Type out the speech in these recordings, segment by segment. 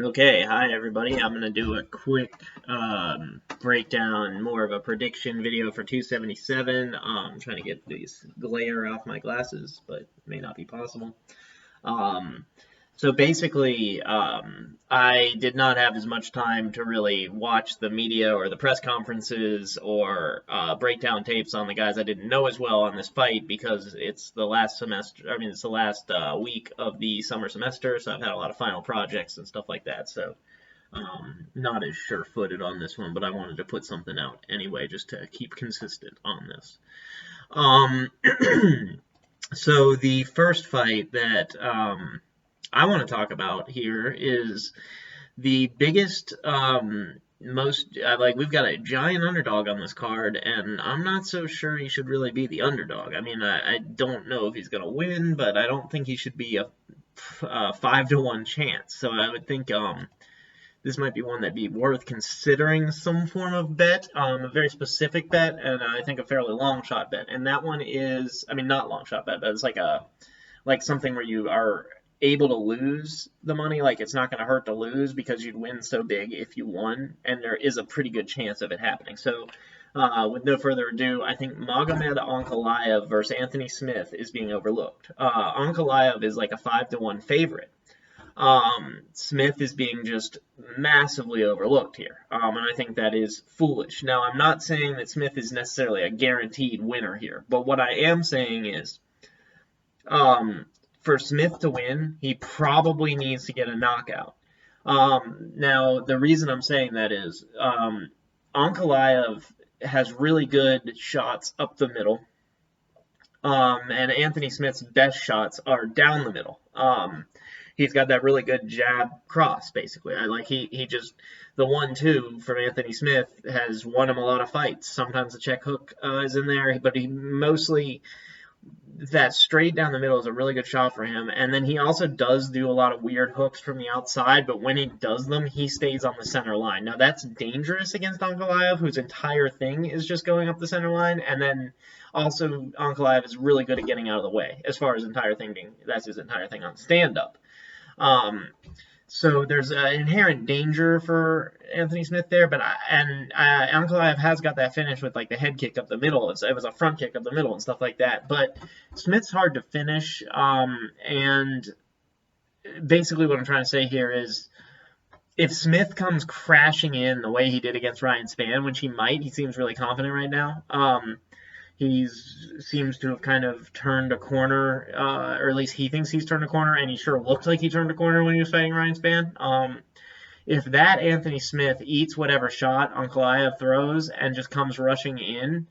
Okay, hi everybody. I'm going to do a quick breakdown, more of a prediction video for 277. I'm trying to get these glare off my glasses, but it may not be possible. Um, so basically, I did not have as much time to really watch the media or the press conferences or breakdown tapes on the guys I didn't know as well on this fight because it's the last semester. I mean, it's the last week of the summer semester, so I've had a lot of final projects and stuff like that. So not as sure-footed on this one, but I wanted to put something out anyway just to keep consistent on this. Um, So the first fight that I want to talk about here is the biggest, most like we've got a giant underdog on this card, and I'm not so sure he should really be the underdog. I mean, I don't know if he's going to win, but I don't think he should be a 5-to-1 chance. So I would think this might be one that'd be worth considering some form of bet, a very specific bet, and I think a fairly long shot bet. And that one is, I mean, not long shot bet, but it's like something where you are able to lose the money. Like it's not going to hurt to lose because you'd win so big if you won, and there is a pretty good chance of it happening. So with no further ado, I think Magomed Ankalaev versus Anthony Smith is being overlooked. Ankalaev is like a 5-to-1 favorite. Smith is being just massively overlooked here, and I think that is foolish. Now, I'm not saying that Smith is necessarily a guaranteed winner here, but what I am saying is, for Smith to win, he probably needs to get a knockout. Now, the reason I'm saying that is, Ankalaev has really good shots up the middle, and Anthony Smith's best shots are down the middle. He's got that really good jab cross, basically. He just, the 1-2 from Anthony Smith has won him a lot of fights. Sometimes the check hook is in there, but he mostly, that straight down the middle is a really good shot for him. And then he also does do a lot of weird hooks from the outside, but when he does them, he stays on the center line. Now, that's dangerous against Ankalaev, whose entire thing is just going up the center line. And then also, Ankalaev is really good at getting out of the way, as far as entire thing being, that's his entire thing on stand-up. So there's an inherent danger for Anthony Smith there, but Ankalaev has got that finish with like the head kick up the middle. It was a front kick up the middle and stuff like that. But Smith's hard to finish, and basically what I'm trying to say here is, if Smith comes crashing in the way he did against Ryan Spann, which he might, he seems really confident right now. He seems to have kind of turned a corner, or at least he thinks he's turned a corner, and he sure looked like he turned a corner when he was fighting Ryan Spann. If that Anthony Smith eats whatever shot Ankalaev throws and just comes rushing in,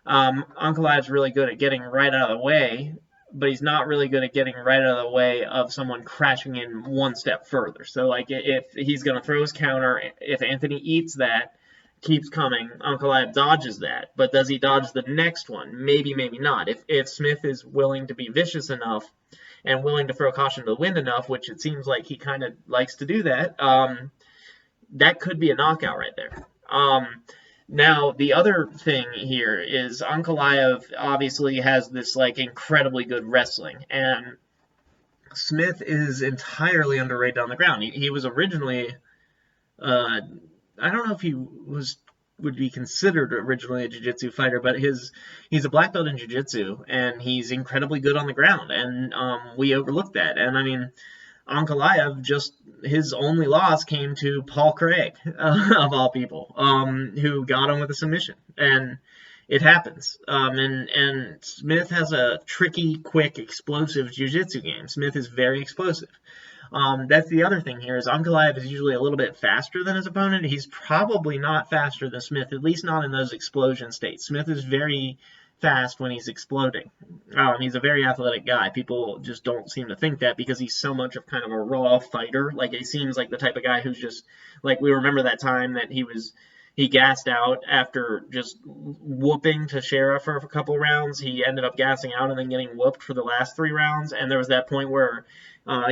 Ankalaev's really good at getting right out of the way, but he's not really good at getting right out of the way of someone crashing in one step further. So, like, if he's going to throw his counter, if Anthony eats that, keeps coming, Ankalaev dodges that, but does he dodge the next one? Maybe, maybe not. If Smith is willing to be vicious enough and willing to throw caution to the wind enough, which it seems like he kind of likes to do that, that could be a knockout right there. Now, the other thing here is Ankalaev obviously has this like incredibly good wrestling, and Smith is entirely underrated on the ground. He was originally I don't know if he would be considered originally a jiu-jitsu fighter, but he's a black belt in jiu-jitsu, and he's incredibly good on the ground, and we overlooked that. And I mean, Ankalaev, just his only loss came to Paul Craig, of all people, who got him with a submission, and it happens. And Smith has a tricky, quick, explosive jiu-jitsu game. Smith is very explosive. That's the other thing here is Ankalaev is usually a little bit faster than his opponent. He's probably not faster than Smith, at least not in those explosion states. Smith is very fast when he's exploding. He's a very athletic guy. People just don't seem to think that because he's so much of kind of a raw fighter. Like, he seems like the type of guy who's just, like, we remember that time that he gassed out after just whooping Teixeira for a couple rounds. He ended up gassing out and then getting whooped for the last 3 rounds. And there was that point where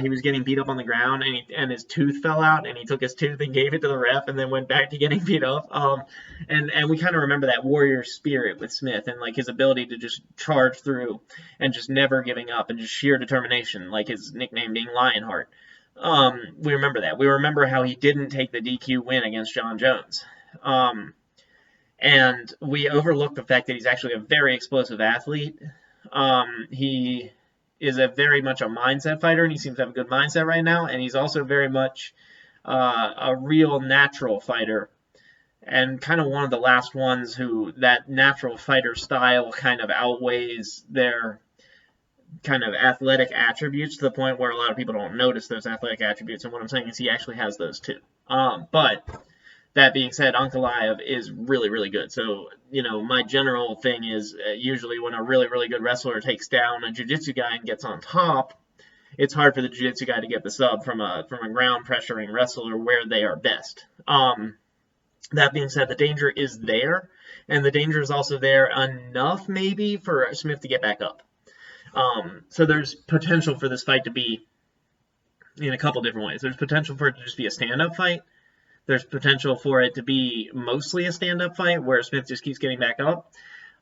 he was getting beat up on the ground, and his tooth fell out, and he took his tooth and gave it to the ref, and then went back to getting beat up. And we kind of remember that warrior spirit with Smith, and like his ability to just charge through and just never giving up, and just sheer determination, like his nickname being Lionheart. We remember that. We remember how he didn't take the DQ win against John Jones. And we overlook the fact that he's actually a very explosive athlete. He is very much a mindset fighter, and he seems to have a good mindset right now. And he's also very much a real natural fighter, and kind of one of the last ones who that natural fighter style kind of outweighs their kind of athletic attributes to the point where a lot of people don't notice those athletic attributes. And what I'm saying is he actually has those too. But that being said, Ankalaev is really, really good. So, my general thing is usually when a really, really good wrestler takes down a jiu-jitsu guy and gets on top, it's hard for the jiu-jitsu guy to get the sub from a ground pressuring wrestler where they are best. That being said, the danger is there, and the danger is also there enough maybe for Smith to get back up. So there's potential for this fight to be in a couple different ways. There's potential for it to just be a stand-up fight. There's potential for it to be mostly a stand-up fight where Smith just keeps getting back up.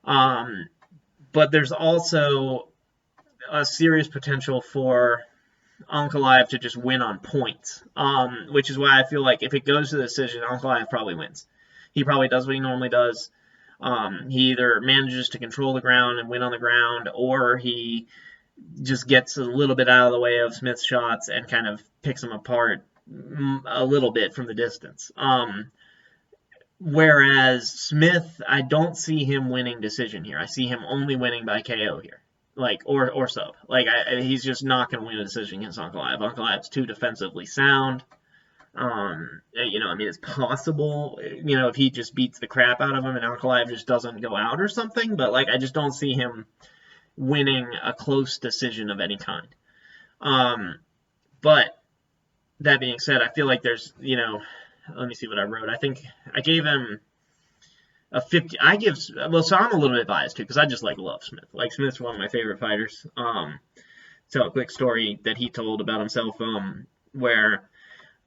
But there's also a serious potential for Ankalaev to just win on points, which is why I feel like if it goes to the decision, Ankalaev probably wins. He probably does what he normally does. He either manages to control the ground and win on the ground, or he just gets a little bit out of the way of Smith's shots and kind of picks him apart a little bit from the distance. Whereas Smith, I don't see him winning decision here. I see him only winning by KO here. Or sub. He's just not going to win a decision against Ankalaev. Ankalaev's too defensively sound. It's possible, if he just beats the crap out of him and Ankalaev just doesn't go out or something, but, I just don't see him winning a close decision of any kind. But that being said, I feel like there's, let me see what I wrote. I think I gave him a 50. So I'm a little bit biased too, because I just love Smith. Smith's one of my favorite fighters. So a quick story that he told about himself, where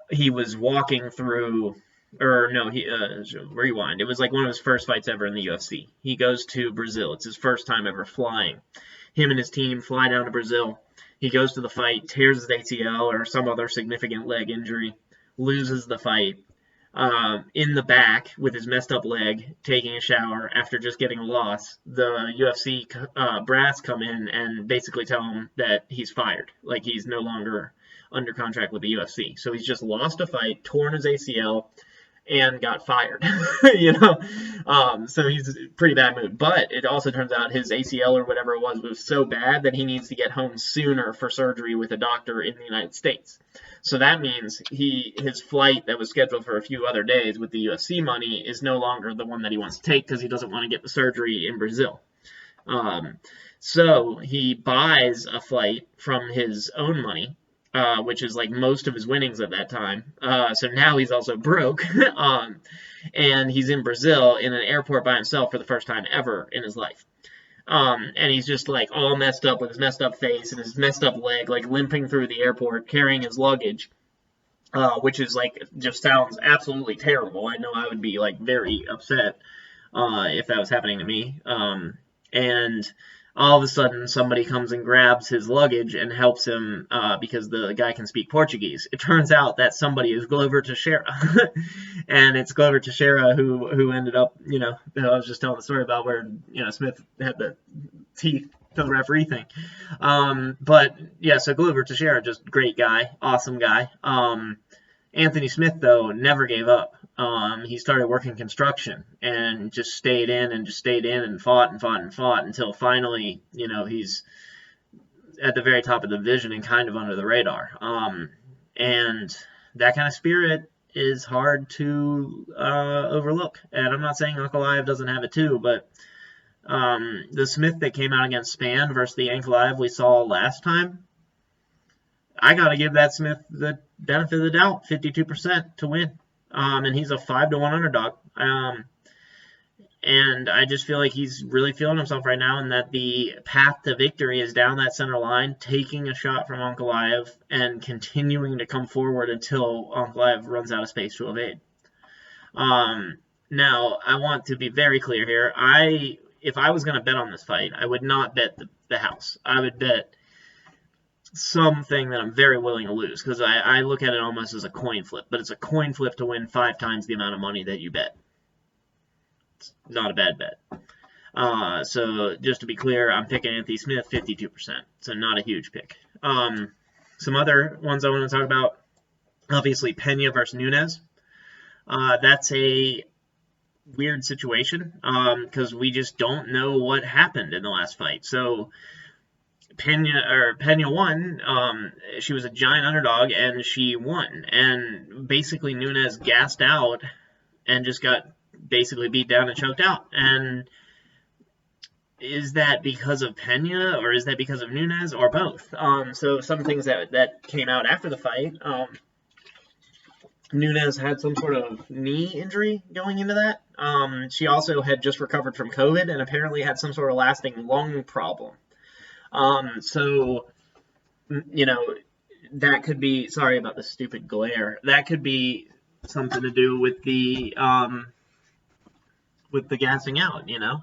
he was walking through, rewind. It was one of his first fights ever in the UFC. He goes to Brazil. It's his first time ever flying. Him and his team fly down to Brazil. He goes to the fight, tears his ACL or some other significant leg injury, loses the fight. In the back with his messed up leg, taking a shower after just getting a loss, the UFC brass come in and basically tell him that he's fired. He's no longer under contract with the UFC. So he's just lost a fight, torn his ACL, and got fired. So he's in a pretty bad mood. But it also turns out his ACL or whatever it was so bad that he needs to get home sooner for surgery with a doctor in the United States. So that means his flight that was scheduled for a few other days with the UFC money is no longer the one that he wants to take because he doesn't want to get the surgery in Brazil. So he buys a flight from his own money, which is most of his winnings at that time. So now he's also broke. And he's in Brazil in an airport by himself for the first time ever in his life. And he's just all messed up with his messed up face and his messed up leg, limping through the airport, carrying his luggage, which is just sounds absolutely terrible. I know I would be very upset if that was happening to me. And all of a sudden somebody comes and grabs his luggage and helps him because the guy can speak Portuguese. It turns out that somebody is Glover Teixeira. And it's Glover Teixeira who ended up, I was just telling the story about where, Smith had the teeth to the referee thing. But yeah, so Glover Teixeira, just great guy, awesome guy. Anthony Smith, though, never gave up. He started working construction and just stayed in and fought until finally, he's at the very top of the division and kind of under the radar. And that kind of spirit is hard to overlook. And I'm not saying Ankalaev doesn't have it too, but the Smith that came out against Spann versus the Ankalaev we saw last time, I got to give that Smith the benefit of the doubt, 52% to win. And he's a 5-1 underdog. And I just feel like he's really feeling himself right now, and that the path to victory is down that center line, taking a shot from Ankalaev and continuing to come forward until Ankalaev runs out of space to evade. Now, I want to be very clear here. If I was going to bet on this fight, I would not bet the house. I would bet something that I'm very willing to lose, because I look at it almost as a coin flip, but it's a coin flip to win 5 times the amount of money that you bet. It's not a bad bet. So just to be clear, I'm picking Anthony Smith 52%, so not a huge pick. Some other ones I want to talk about, obviously Pena versus Nunes. That's a weird situation because we just don't know what happened in the last fight. So Pena won. She was a giant underdog, and she won. And basically, Nunes gassed out and just got basically beat down and choked out. And is that because of Pena, or is that because of Nunes, or both? So some things that came out after the fight. Nunes had some sort of knee injury going into that. She also had just recovered from COVID and apparently had some sort of lasting lung problem. So, you know, that could be, sorry about the stupid glare, that could be something to do with the gassing out, you know.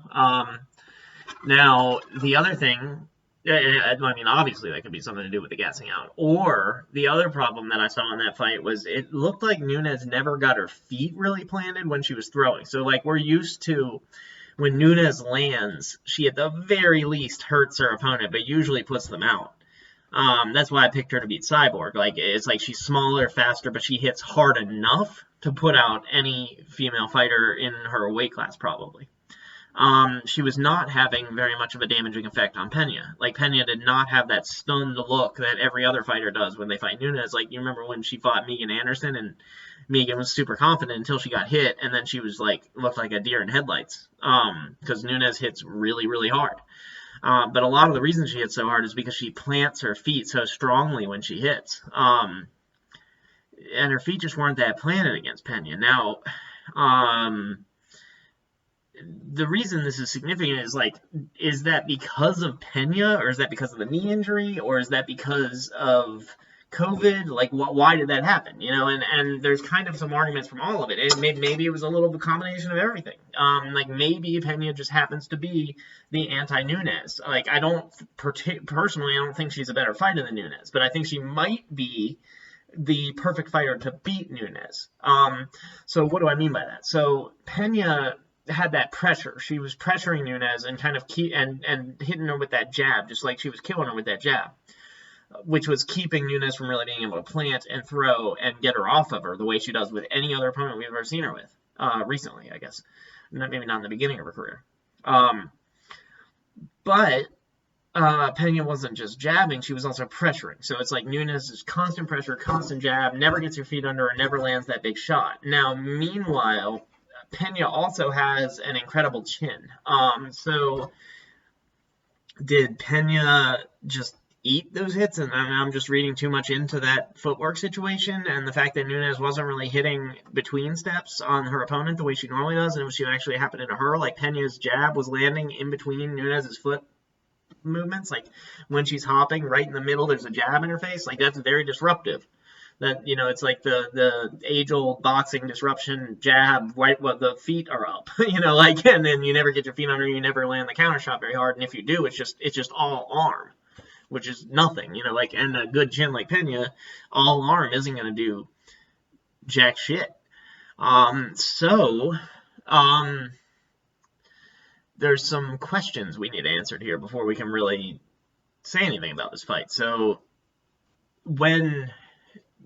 Now, the other thing, I mean, obviously that could be something to do with the gassing out. Or the other problem that I saw in that fight was it looked like Nunes never got her feet really planted when she was throwing. So, like, we're used to when Nunes lands, she at the very least hurts her opponent, but usually puts them out. That's why I picked her to beat Cyborg. Like, it's like she's smaller, faster, but she hits hard enough to put out any female fighter in her weight class, probably. She was not having very much of a damaging effect on Pena. Like, Pena did not have that stunned look that every other fighter does when they fight Nunes. Like, you remember when she fought Megan Anderson, and Megan was super confident until she got hit, and then she was like, looked like a deer in headlights. Because Nunes hits really, really hard. But a lot of the reason she hits so hard is because she plants her feet so strongly when she hits. And her feet just weren't that planted against Pena. Now, the reason this is significant is, like, is that because of Pena, or is that because of the knee injury, or is that because of COVID? Like, why did that happen? You know, and there's kind of some arguments from all of it. Maybe it was a little combination of everything. Like, maybe Pena just happens to be the anti-Nunes. Like, personally, I don't think she's a better fighter than Nunes, but I think she might be the perfect fighter to beat Nunes. So what do I mean by that? So Pena had that pressure. She was pressuring Nunes and kind of and hitting her with that jab, just like she was killing her with that jab, which was keeping Nunes from really being able to plant and throw and get her off of her the way she does with any other opponent we've ever seen her with recently, I guess. Maybe not in the beginning of her career. But Pena wasn't just jabbing, she was also pressuring. So it's like Nunes is constant pressure, constant jab, never gets her feet under her, never lands that big shot. Now, meanwhile, Pena also has an incredible chin. So did Pena just eat those hits? And I'm just reading too much into that footwork situation and the fact that Nunes wasn't really hitting between steps on her opponent the way she normally does, and it was actually happening to her. Like, Pena's jab was landing in between Nunes' foot movements. Like, when she's hopping right in the middle, there's a jab in her face. Like, that's very disruptive. That, you know, it's like the age-old boxing disruption jab, right, well, the feet are up, you know, like, and then you never get your feet under, you never land the counter shot very hard, and if you do, it's just all arm, which is nothing, you know, like, and a good chin like Pena, all arm isn't going to do jack shit. There's some questions we need answered here before we can really say anything about this fight. So, when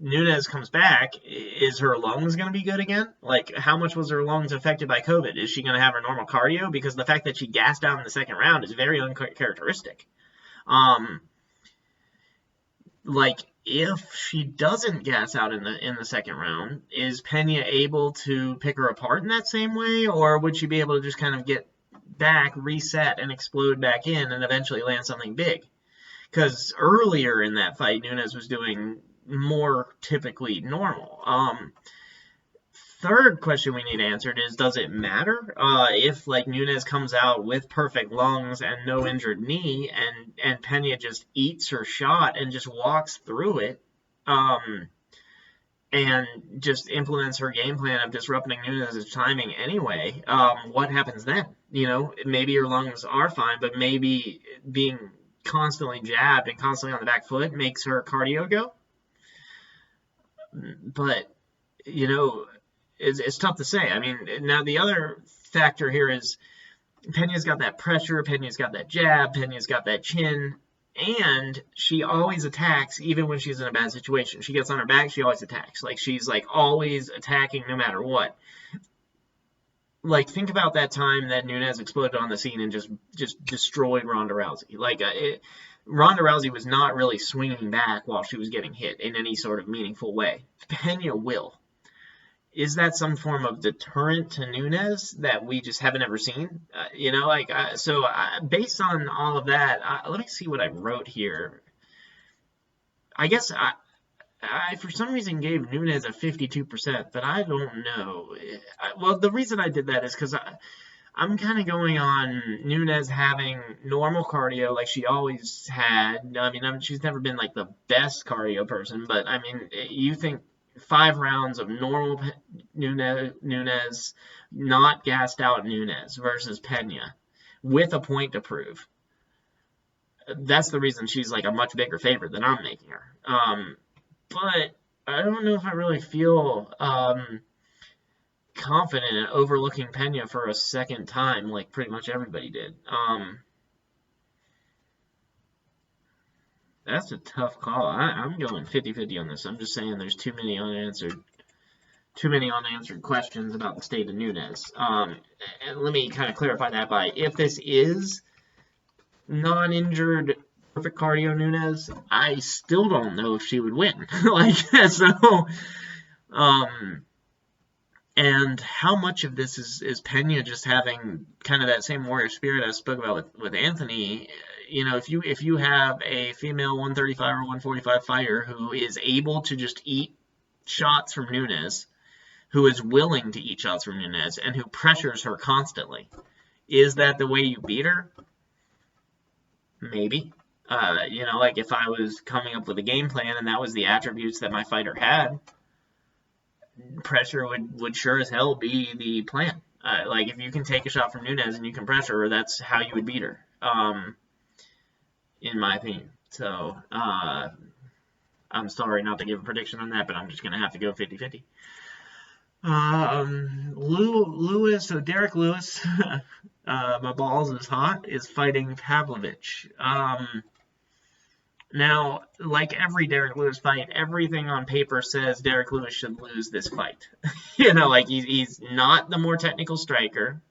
Nunes comes back, is her lungs going to be good again? Like, how much was her lungs affected by COVID? Is she going to have her normal cardio? Because the fact that she gassed out in the second round is very uncharacteristic. Like, if she doesn't gas out in the second round, is Pena able to pick her apart in that same way? Or would she be able to just kind of get back, reset, and explode back in and eventually land something big? Because earlier in that fight, Nunes was doing more typically normal. Third question we need answered is, does it matter if, like, Nunes comes out with perfect lungs and no injured knee, and Pena just eats her shot and just walks through it, and just implements her game plan of disrupting Nunes' timing anyway? What happens then? You know, maybe your lungs are fine, but maybe being constantly jabbed and constantly on the back foot makes her cardio go. But, you know, it's tough to say. I mean, now the other factor here is Pena's got that pressure, Pena's got that jab, Pena's got that chin, and she always attacks even when she's in a bad situation. She gets on her back, she always attacks. Like, she's like always attacking no matter what. Like, think about that time that Nunes exploded on the scene and just destroyed Ronda Rousey. Like, Ronda Rousey was not really swinging back while she was getting hit in any sort of meaningful way. Pena will. Is that some form of deterrent to Nunes that we just haven't ever seen? You know, like, based on all of that, let me see what I wrote here. I guess I for some reason gave Nunes a 52%, but I don't know. Well, the reason I did that is because I'm kind of going on Nunes having normal cardio like she always had. I mean, she's never been like the best cardio person, but I mean, you think 5 rounds of normal Nunes, not gassed out Nunes versus Pena with a point to prove. That's the reason she's like a much bigger favorite than I'm making her. But I don't know if I really feel confident in overlooking Pena for a second time like pretty much everybody did. That's a tough call. I'm going 50-50 on this. I'm just saying there's too many unanswered questions about the state of Nunes. And let me kind of clarify that by, if this is non-injured perfect cardio Nunes, I still don't know if she would win. Like, so, and how much of this is Pena just having kind of that same warrior spirit I spoke about with Anthony? You know, if you have a female 135 or 145 fighter who is able to just eat shots from Nunes, who is willing to eat shots from Nunes, and who pressures her constantly, is that the way you beat her? Maybe. You know, like if I was coming up with a game plan and that was the attributes that my fighter had, pressure would sure as hell be the plan. Like if you can take a shot from Nunes and you can pressure her, that's how you would beat her, in my opinion. So I'm sorry not to give a prediction on that, but I'm just going to have to go 50-50. Lewis, so Derek Lewis, my balls is hot, is fighting Pavlovic. Now, like every Derek Lewis fight, everything on paper says Derek Lewis should lose this fight. You know, like he's not the more technical striker.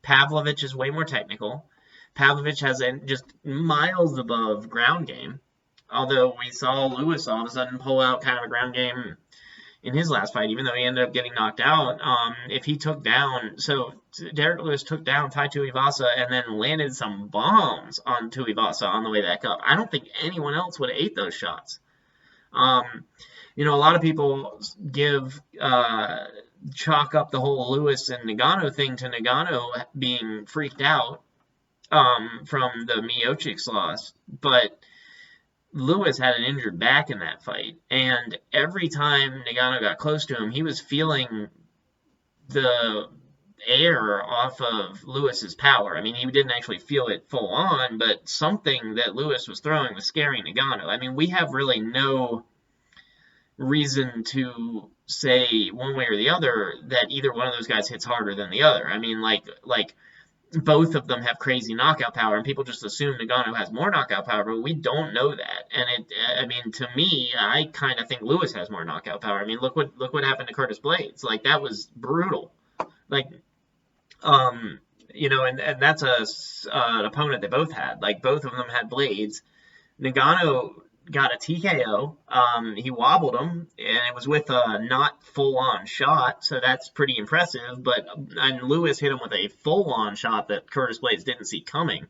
Pavlovic is way more technical. Pavlovic has just miles above ground game. Although we saw Lewis all of a sudden pull out kind of a ground game in his last fight, even though he ended up getting knocked out. If he took down, so Derek Lewis took down Tai Tuivasa and then landed some bombs on Tuivasa on the way back up. I don't think anyone else would have ate those shots. You know, a lot of people chalk up the whole Lewis and Nagano thing to Nagano being freaked out from the Miocic's loss, but Lewis had an injured back in that fight, and every time Nagano got close to him, he was feeling the air off of Lewis's power. I mean, he didn't actually feel it full on, but something that Lewis was throwing was scaring Nagano. I mean, we have really no reason to say one way or the other that either one of those guys hits harder than the other. I mean, like both of them have crazy knockout power, and people just assume Nagano has more knockout power, but we don't know that. And I mean, to me, I kind of think Lewis has more knockout power. I mean, look what happened to Curtis Blades. Like, that was brutal. Like, you know, and that's an opponent they both had. Like, both of them had blades. Nagano got a TKO. He wobbled him, and it was with a not full-on shot, so that's pretty impressive. And Lewis hit him with a full-on shot that Curtis Blades didn't see coming.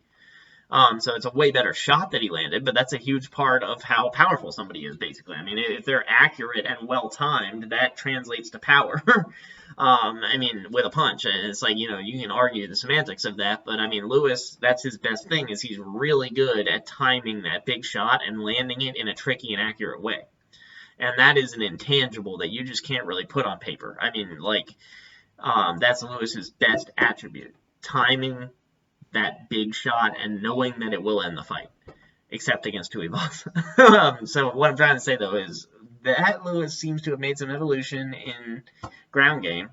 So it's a way better shot that he landed, but that's a huge part of how powerful somebody is, basically. I mean, if they're accurate and well-timed, that translates to power. I mean, with a punch. And it's like, you know, you can argue the semantics of that, but I mean, Lewis, that's his best thing, is he's really good at timing that big shot and landing it in a tricky and accurate way. And that is an intangible that you just can't really put on paper. I mean, like, that's Lewis's best attribute. Timing that big shot and knowing that it will end the fight. except against Tuivasa. So what I'm trying to say, though, is that Lewis seems to have made some evolution in ground game,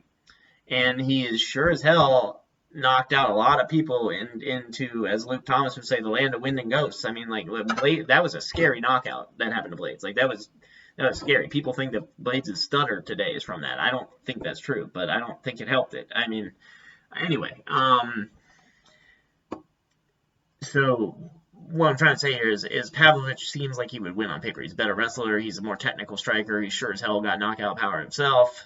and he is sure as hell knocked out a lot of people into, as Luke Thomas would say, the land of wind and ghosts. I mean, like, that was a scary knockout that happened to Blades. Like, that was scary. People think that Blades' stutter today is from that. I don't think that's true, but I don't think it helped it. I mean, anyway, so what I'm trying to say here is Pavlovic seems like he would win on paper. He's a better wrestler. He's a more technical striker. He sure as hell got knockout power himself.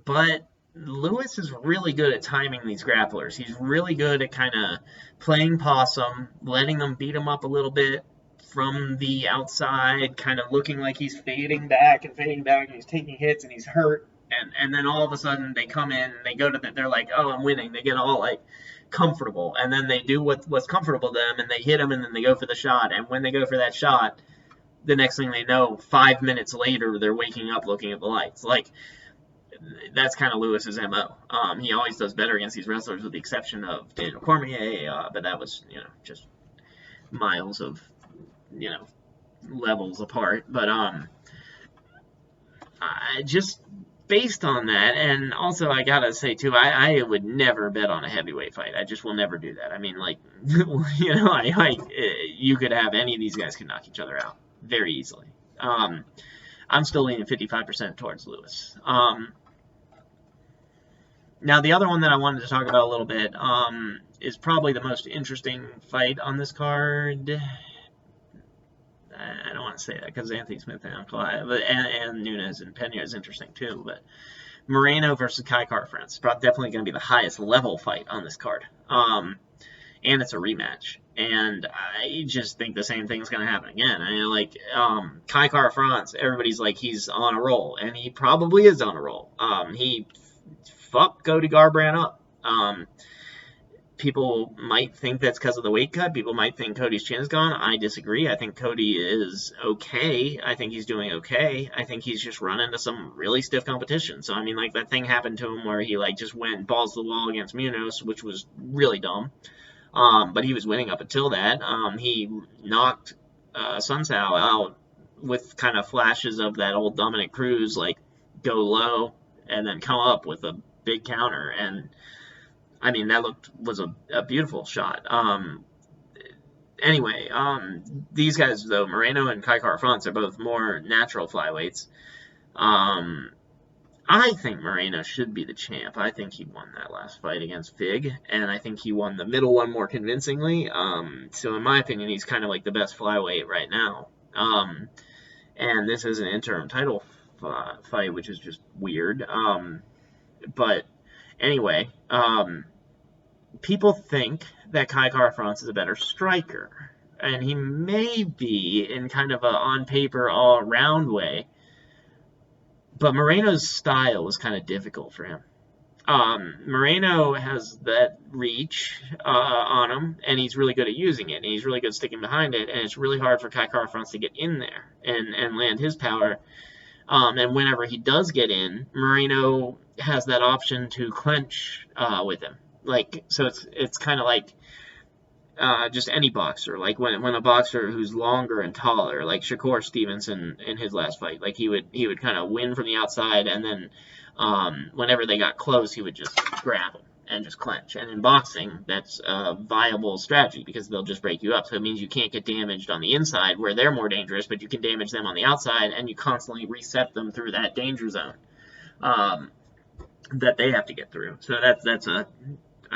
But Lewis is really good at timing these grapplers. He's really good at kind of playing possum, letting them beat him up a little bit from the outside, kind of looking like he's fading back, and he's taking hits, and he's hurt. And then all of a sudden they come in, and they go to they're like, oh, I'm winning. They get all like comfortable, and then they do what's comfortable to them, and they hit him, and then they go for the shot. And when they go for that shot, the next thing they know, 5 minutes later, they're waking up looking at the lights. Like, that's kind of Lewis's MO. He always does better against these wrestlers, with the exception of Daniel Cormier, but that was, just miles of, levels apart. But just based on that, and also I gotta say too, I would never bet on a heavyweight fight. I just will never do that. I mean, like, you could have any of these guys can knock each other out very easily. I'm still leaning 55% towards Lewis. Now, the other one that I wanted to talk about a little bit is probably the most interesting fight on this card. I don't want to say that because Anthony Smith and Ankalaev and Nunes and Pena is interesting too. But Moreno versus Kai Kara-France, definitely going to be the highest level fight on this card. And it's a rematch. And I just think the same thing's going to happen again. I mean, like, Kai Kara-France, everybody's like, he's on a roll. And he probably is on a roll. He fucked Cody Garbrandt up. People might think that's because of the weight cut. People might think Cody's chin's gone. I disagree. I think Cody is okay. I think he's doing okay. I think he's just run into some really stiff competition. So, I mean, like, that thing happened to him where he, like, just went balls to the wall against Munoz, which was really dumb. But he was winning up until that. He knocked Sunsao out with kind of flashes of that old Dominic Cruz, like, go low and then come up with a big counter. And I mean, that was a beautiful shot. Anyway, these guys, though, Moreno and Kai Kara-France, are both more natural flyweights. I think Moreno should be the champ. I think he won that last fight against Fig, and I think he won the middle one more convincingly. So in my opinion, he's kind of like the best flyweight right now. And this is an interim title fight, which is just weird. But anyway, people think that Kai Kara-France is a better striker, and he may be in kind of a on paper all around way. But Moreno's style is kind of difficult for him. Moreno has that reach on him, and he's really good at using it, and he's really good sticking behind it, and it's really hard for Kai Kara-France to get in there and land his power. And whenever he does get in, Moreno has that option to clinch with him. Like, so it's kind of like just any boxer. Like when a boxer who's longer and taller, like Shakur Stevenson in his last fight, like he would kind of win from the outside, and then whenever they got close, he would just grab him and just clinch. And in boxing, that's a viable strategy because they'll just break you up. So it means you can't get damaged on the inside where they're more dangerous, but you can damage them on the outside, and you constantly reset them through that danger zone that they have to get through. So that's a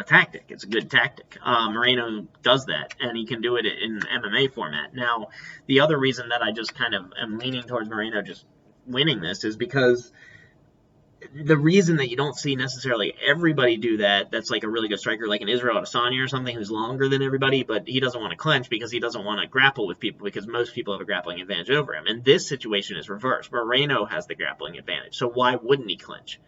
tactic. It's a good tactic. Moreno does that, and he can do it in MMA format. Now, the other reason that I just kind of am leaning towards Moreno just winning this is because the reason that you don't see necessarily everybody do that's like a really good striker, like an Israel Adesanya or something, who's longer than everybody, but he doesn't want to clinch because he doesn't want to grapple with people because most people have a grappling advantage over him. And this situation is reversed. Moreno has the grappling advantage, so why wouldn't he clinch?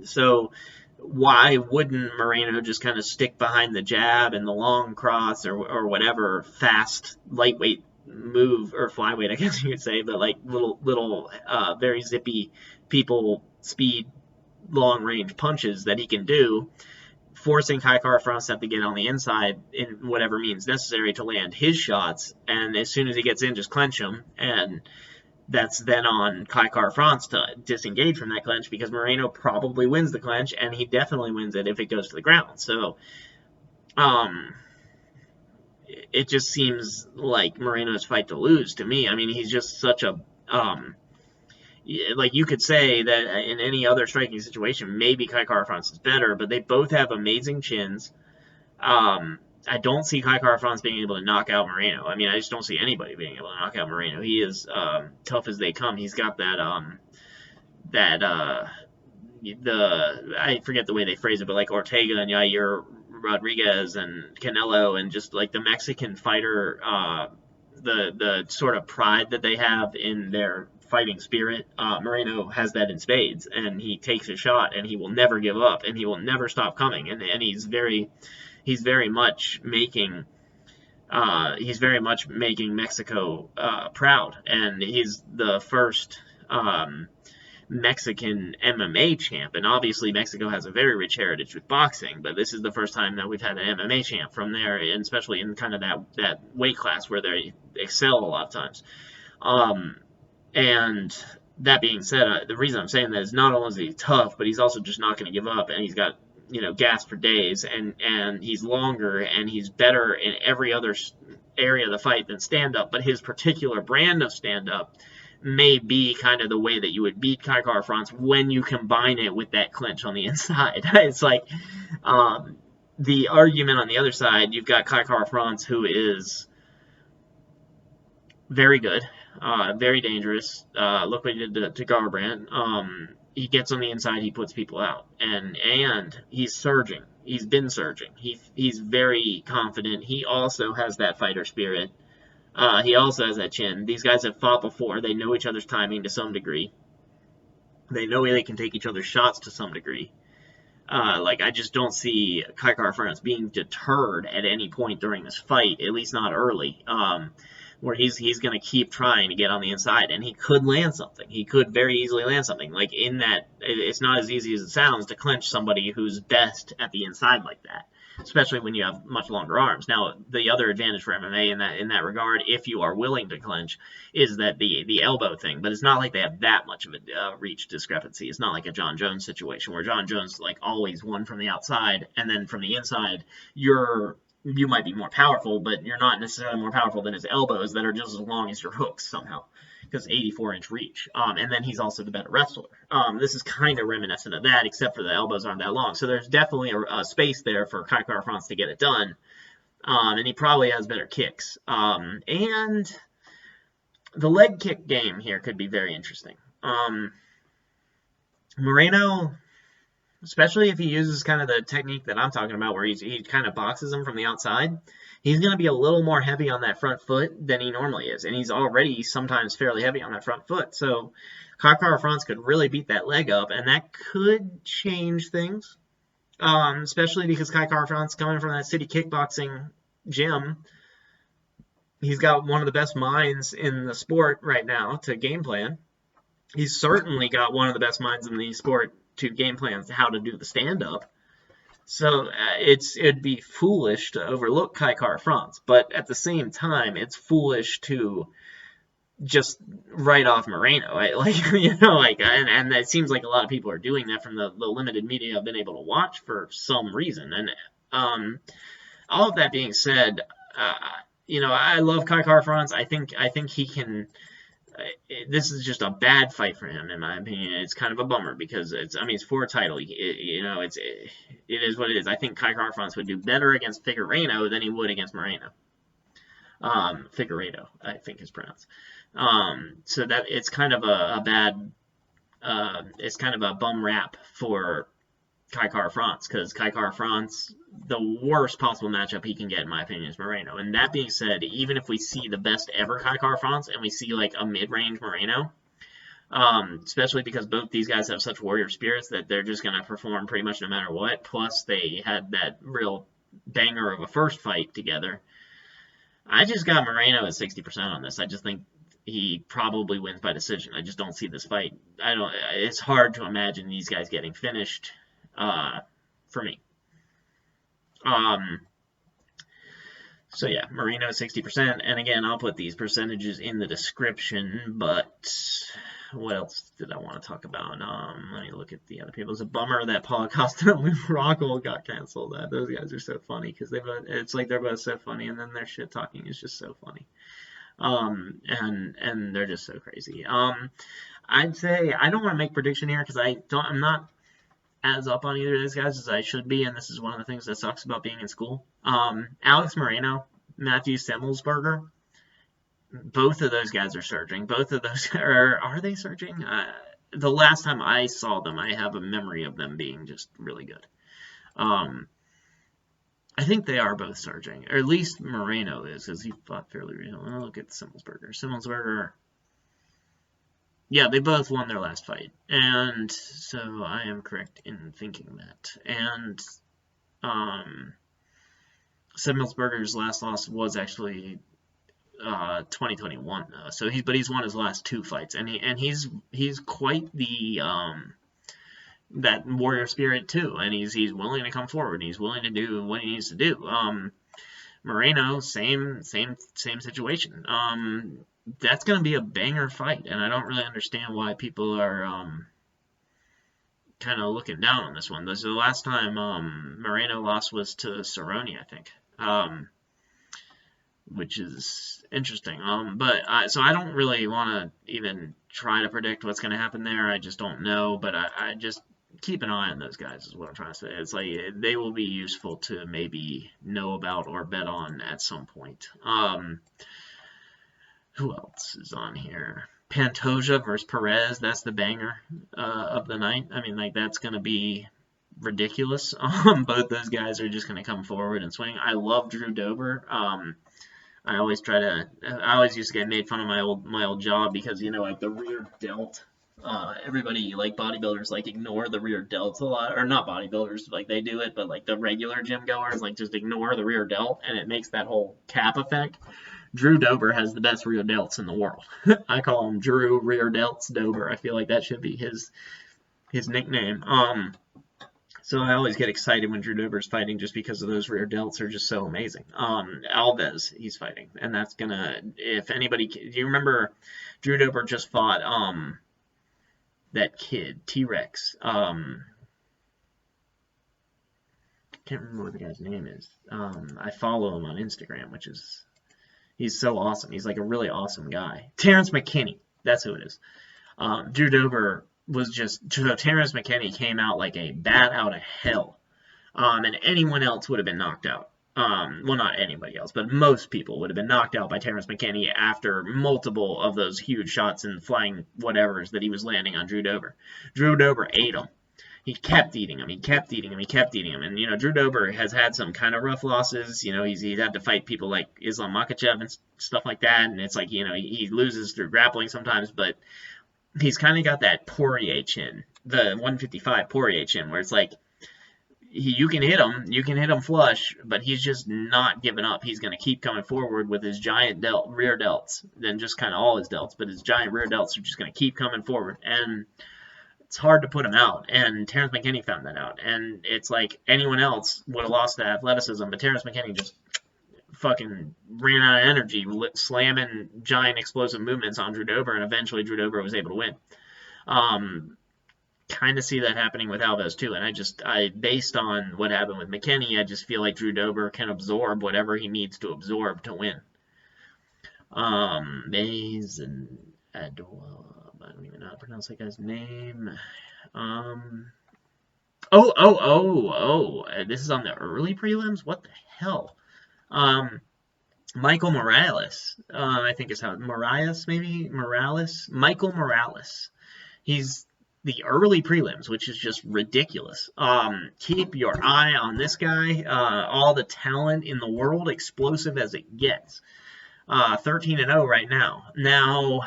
So why wouldn't Moreno just kind of stick behind the jab and the long cross or whatever fast, lightweight move, or flyweight, I guess you could say, but like little very zippy people speed, long range punches that he can do forcing Kai Kara-France to have to get on the inside in whatever means necessary to land his shots, and as soon as he gets in, just clench him, and that's then on Kai Kara-France to disengage from that clench, because Moreno probably wins the clench, and he definitely wins it if it goes to the ground. So, it just seems like Moreno's fight to lose to me. I mean, he's just such a like, you could say that in any other striking situation, maybe Kai Kara-France is better, but they both have amazing chins. I don't see Kai Kara-France being able to knock out Moreno. I mean, I just don't see anybody being able to knock out Moreno. He is tough as they come. He's got that I forget the way they phrase it, but like Ortega and Yair Rodriguez and Canelo, and just like the Mexican fighter, the sort of pride that they have in their fighting spirit. Moreno has that in spades, and he takes a shot, and he will never give up, and he will never stop coming, and he's very much making Mexico proud, and he's the first Mexican MMA champ, and obviously Mexico has a very rich heritage with boxing, but this is the first time that we've had an MMA champ from there, and especially in kind of that weight class where they excel a lot of times. And that being said, the reason I'm saying that is not only is he tough, but he's also just not going to give up, and he's got, gas for days, and he's longer, and he's better in every other area of the fight than stand-up, but his particular brand of stand-up may be kind of the way that you would beat Kai Kara-France when you combine it with that clinch on the inside. It's like, the argument on the other side, you've got Kai Kara-France, who is very good, very dangerous. Look what he did to Garbrandt. He gets on the inside, he puts people out, and he's surging. He's been surging. He's very confident. He also has that fighter spirit. He also has that chin. These guys have fought before. They know each other's timing to some degree. They know they can take each other's shots to some degree. I just don't see Kai Kara-France being deterred at any point during this fight, at least not early, where he's going to keep trying to get on the inside, and he could land something. He could very easily land something. Like, in that, it's not as easy as it sounds to clinch somebody who's best at the inside like that, especially when you have much longer arms. Now, the other advantage for MMA in that regard, if you are willing to clinch, is that the elbow thing. But it's not like they have that much of a reach discrepancy. It's not like a John Jones situation where John Jones always won from the outside, and then from the inside you might be more powerful, but you're not necessarily more powerful than his elbows that are just as long as your hooks somehow, because 84-inch reach. And then he's also the better wrestler. This is kind of reminiscent of that, except for the elbows aren't that long. So there's definitely a space there for Kai Kara-France to get it done. And he probably has better kicks. And the leg kick game here could be very interesting. Moreno, especially if he uses kind of the technique that I'm talking about, where he kind of boxes him from the outside, he's going to be a little more heavy on that front foot than he normally is. And he's already sometimes fairly heavy on that front foot. So Kai Kara-France could really beat that leg up, and that could change things, especially because Kai Kara-France, coming from that city kickboxing gym, he's got one of the best minds in the sport right now to game plan. He's certainly got one of the best minds in the sport to game plans how to do the stand-up. So it'd be foolish to overlook Kai Kara-France, but at the same time, it's foolish to just write off Moreno. And it seems like a lot of people are doing that from the limited media I've been able to watch for some reason. And all of that being said, I love Kai Kara-France. I think he can. This is just a bad fight for him, in my opinion. It's kind of a bummer because it's for a title. It is what it is. I think Kai Kara-France would do better against Figueiredo than he would against Moreno. Figueiredo, I think is pronounced. So that it's kind of a bad, it's kind of a bum rap for Kai Kara-France, because Kai Kara-France, the worst possible matchup he can get, in my opinion, is Moreno. And that being said, even if we see the best ever Kai Kara-France and we see a mid-range Moreno, especially because both these guys have such warrior spirits that they're just going to perform pretty much no matter what, plus they had that real banger of a first fight together, I just got Moreno at 60% on this. I just think he probably wins by decision. I just don't see this fight. It's hard to imagine these guys getting finished. For me. So yeah, Moreno 60%, and again, I'll put these percentages in the description, but what else did I want to talk about? Let me look at the other people. It's a bummer that Paul Acosta and Lou Rockhold got canceled. Those guys are so funny, because it's like they're both so funny, and then their shit talking is just so funny. And they're just so crazy. I'd say I don't want to make prediction here, because I'm not as up on either of these guys as I should be, and this is one of the things that sucks about being in school. Alex Moreno, Matthew Semmelsberger, both of those guys are surging. Both of those are they surging? The last time I saw them, I have a memory of them being just really good. I think they are both surging, or at least Moreno is, because he fought fairly recently. I'll look at Semmelsberger. Yeah, they both won their last fight, and so I am correct in thinking that. And Semmelsberger's last loss was actually 2021, so he's won his last 2 fights, and he's quite the that warrior spirit too, and he's willing to come forward, and he's willing to do what he needs to do. Moreno, same situation. That's going to be a banger fight, and I don't really understand why people are kind of looking down on this one. The last time Moreno lost was to Cerrone, I think, which is interesting. So I don't really want to even try to predict what's going to happen there. I just don't know, but I just keep an eye on those guys is what I'm trying to say. It's like they will be useful to maybe know about or bet on at some point. Who else is on here? Pantoja versus Perez. That's the banger of the night. I mean, like, that's going to be ridiculous. Both those guys are just going to come forward and swing. I love Drew Dober. I always used to get made fun of my old job because, like the rear delt. Everybody, like bodybuilders, like ignore the rear delts a lot, or not bodybuilders, like they do it, but like the regular gym goers, like just ignore the rear delt, and it makes that whole cap effect. Drew Dober has the best rear delts in the world. I call him Drew Rear Delts Dober. I feel like that should be his nickname. So I always get excited when Drew Dober's fighting just because of those rear delts are just so amazing. Alves, he's fighting, and that's gonna, if anybody, do you remember Drew Dober just fought that kid, T-Rex. Can't remember what the guy's name is. I follow him on Instagram, he's so awesome. He's like a really awesome guy. Terrence McKinney, that's who it is. Drew Dober was Terrence McKinney came out like a bat out of hell. And anyone else would have been knocked out. Well, not anybody else, but most people would have been knocked out by Terrence McKinney after multiple of those huge shots and flying whatevers that he was landing on Drew Dober. Drew Dober ate him. He kept eating him. And, Drew Dober has had some kind of rough losses. He's had to fight people like Islam Makhachev and stuff like that. And it's like, he loses through grappling sometimes, but he's kind of got that Poirier chin, the 155 Poirier chin, where it's like, you can hit him flush, but he's just not giving up. He's going to keep coming forward with his giant rear delts, then just kind of all his delts, but his giant rear delts are just going to keep coming forward, and it's hard to put him out, and Terrence McKinney found that out, and it's like anyone else would have lost the athleticism, but Terrence McKinney just fucking ran out of energy, slamming giant explosive movements on Drew Dober, and eventually Drew Dober was able to win. Kind of see that happening with Alves too, and based on what happened with McKinney, I just feel like Drew Dober can absorb whatever he needs to absorb to win. Mays and Adwa, I don't even know how to pronounce that guy's name. This is on the early prelims? What the hell? Michael Morales, I think is how, Michael Morales. He's the early prelims, which is just ridiculous. Keep your eye on this guy. All the talent in the world, explosive as it gets. 13-0 right now. Now,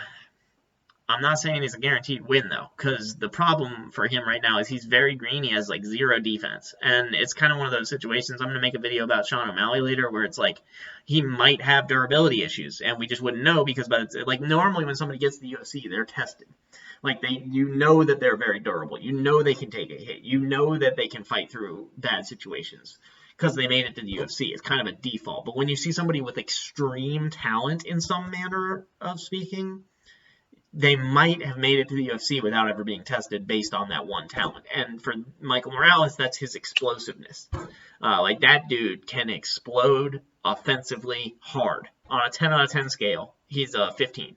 I'm not saying he's a guaranteed win, though, because the problem for him right now is he's very green. He has, like, 0 defense. And it's kind of one of those situations. I'm going to make a video about Sean O'Malley later where it's like he might have durability issues, and we just wouldn't know because, normally when somebody gets to the UFC, they're tested. Like, that they're very durable. They can take a hit. That they can fight through bad situations. because they made it to the UFC. It's kind of a default. But when you see somebody with extreme talent in some manner of speaking, they might have made it to the UFC without ever being tested based on that one talent. And for Michael Morales, that's his explosiveness. Like, that dude can explode offensively hard. On a 10 out of 10 scale, he's a 15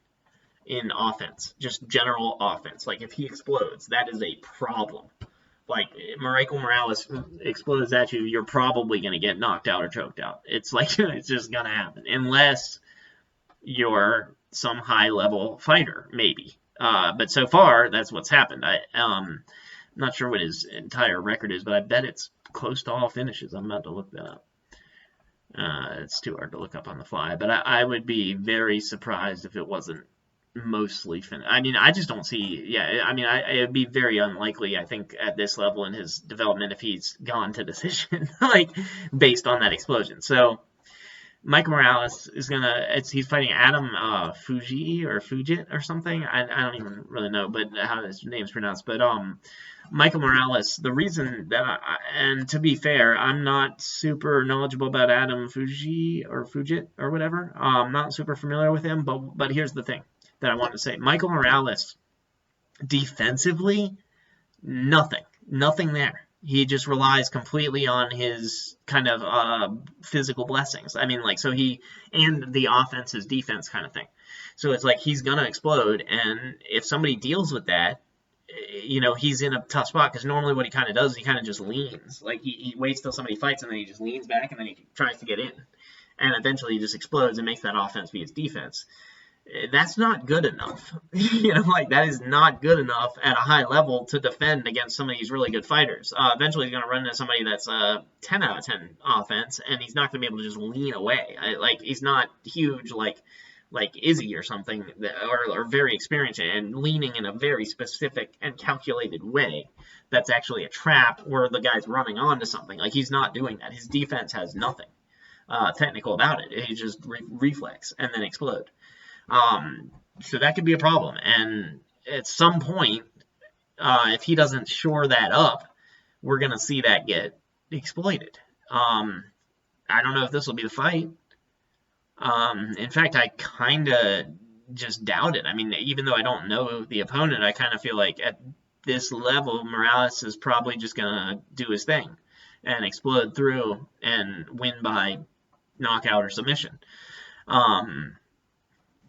in offense, just general offense. Like, if he explodes, that is a problem. Like, Michael Morales explodes at you, you're probably going to get knocked out or choked out. It's like, it's just going to happen. Unless you're some high-level fighter, maybe. But so far, that's what's happened. I'm not sure what his entire record is, but I bet it's close to all finishes. I'm about to look that up. It's too hard to look up on the fly, but I would be very surprised if it wasn't mostly finished. I mean, I just don't see, yeah, I mean, it would be very unlikely, I think, at this level in his development if he's gone to decision, like, based on that explosion. So, Michael Morales is he's fighting Adam Fugitt or something. I don't even really know, but how his name's pronounced. But Michael Morales, the reason that and to be fair, I'm not super knowledgeable about Adam Fugitt or whatever. I'm not super familiar with him, but here's the thing that I want to say. Michael Morales, defensively, nothing there. He just relies completely on his kind of physical blessings. I mean, like, so and the offense is defense kind of thing. So it's like he's going to explode, and if somebody deals with that, you know, he's in a tough spot, because normally what he kind of does is he kind of just leans. Like, he waits till somebody fights, and then he just leans back, and then he tries to get in. And eventually he just explodes and makes that offense be his defense. That's not good enough. You know, like, that is not good enough at a high level to defend against some of these really good fighters. Eventually he's going to run into somebody that's a 10 out of 10 offense, and he's not going to be able to just lean away. Like, he's not huge like Izzy or something, or very experienced and leaning in a very specific and calculated way. That's actually a trap where the guy's running onto something. Like, he's not doing that. His defense has nothing technical about it. He just reflex and then explode. So that could be a problem. And at some point, if he doesn't shore that up, we're going to see that get exploited. I don't know if this will be the fight. In fact, I kind of just doubt it. I mean, even though I don't know the opponent, I kind of feel like at this level, Morales is probably just going to do his thing and explode through and win by knockout or submission.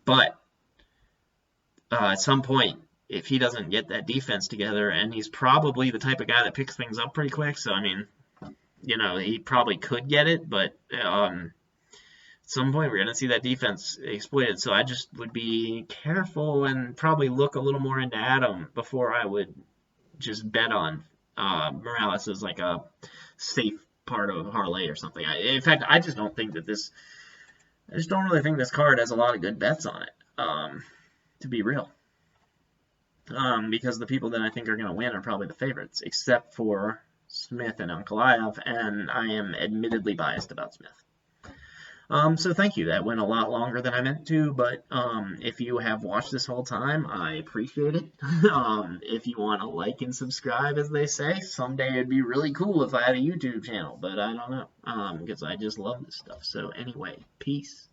But at some point, if he doesn't get that defense together, and he's probably the type of guy that picks things up pretty quick, so, I mean, you know, he probably could get it, but at some point we're going to see that defense exploited. So I just would be careful and probably look a little more into Adam before I would just bet on Morales as like a safe part of a parlay or something. In fact, I just don't think that this... I just don't really think this card has a lot of good bets on it, to be real. Because the people that I think are going to win are probably the favorites, except for Smith and Ankalaev, and I am admittedly biased about Smith. So thank you. That went a lot longer than I meant to, but if you have watched this whole time, I appreciate it. If you want to like and subscribe, as they say, someday it'd be really cool if I had a YouTube channel, but I don't know, because I just love this stuff. So anyway, peace.